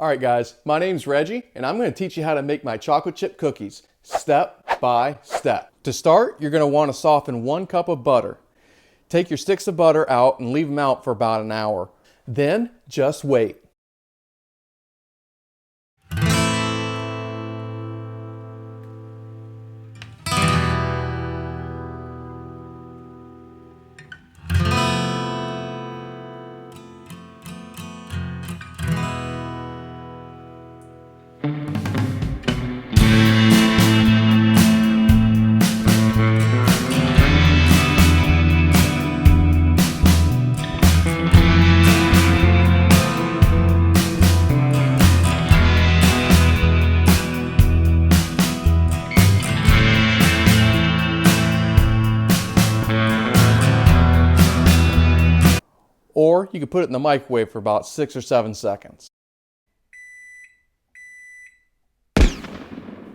Alright guys, my name's Reggie and I'm going to teach you how to make my chocolate chip cookies step by step. To start, you're going to want to soften 1 cup of butter. Take your sticks of butter out and leave them out for about an hour. Then just wait. Or you could put it in the microwave for about 6 or 7 seconds.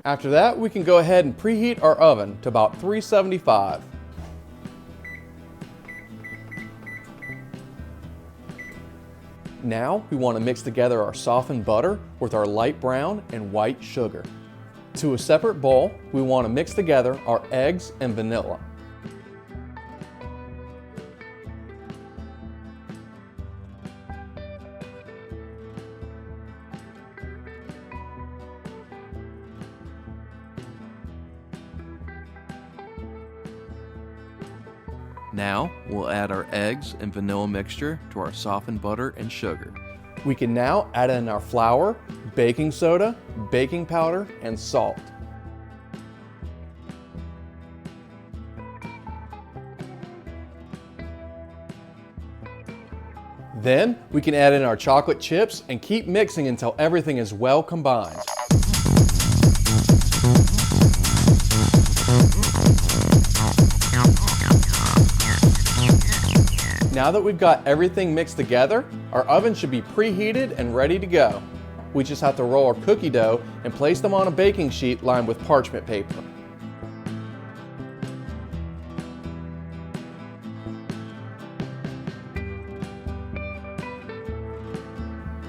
After that, we can go ahead and preheat our oven to about 375. Now we want to mix together our softened butter with our light brown and white sugar. To a separate bowl, we want to mix together our eggs and vanilla. Now, we'll add our eggs and vanilla mixture to our softened butter and sugar. We can now add in our flour, baking soda, baking powder, and salt. Then, we can add in our chocolate chips and keep mixing until everything is well combined. Now that we've got everything mixed together, our oven should be preheated and ready to go. We just have to roll our cookie dough and place them on a baking sheet lined with parchment paper.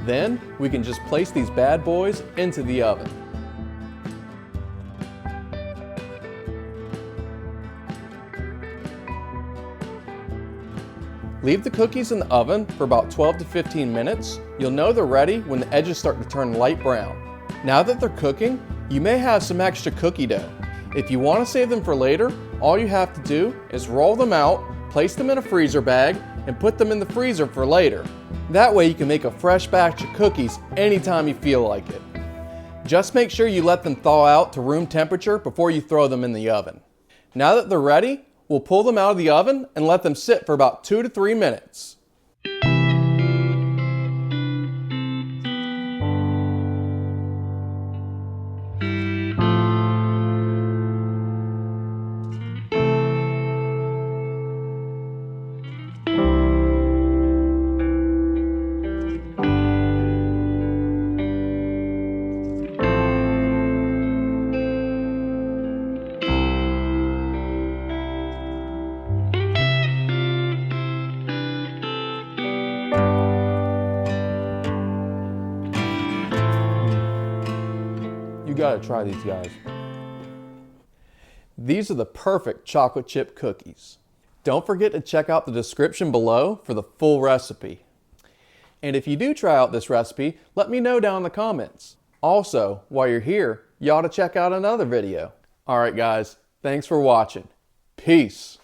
Then, we can just place these bad boys into the oven. Leave the cookies in the oven for about 12 to 15 minutes. You'll know they're ready when the edges start to turn light brown. Now that they're cooking, you may have some extra cookie dough. If you want to save them for later, all you have to do is roll them out, place them in a freezer bag, and put them in the freezer for later. That way you can make a fresh batch of cookies anytime you feel like it. Just make sure you let them thaw out to room temperature before you throw them in the oven. Now that they're ready, we'll pull them out of the oven and let them sit for about 2 to 3 minutes. You gotta try these guys. These are the perfect chocolate chip cookies. Don't forget to check out the description below for the full recipe. And if you do try out this recipe, let me know down in the comments. Also, while you're here, you ought to check out another video. Alright guys, thanks for watching. Peace.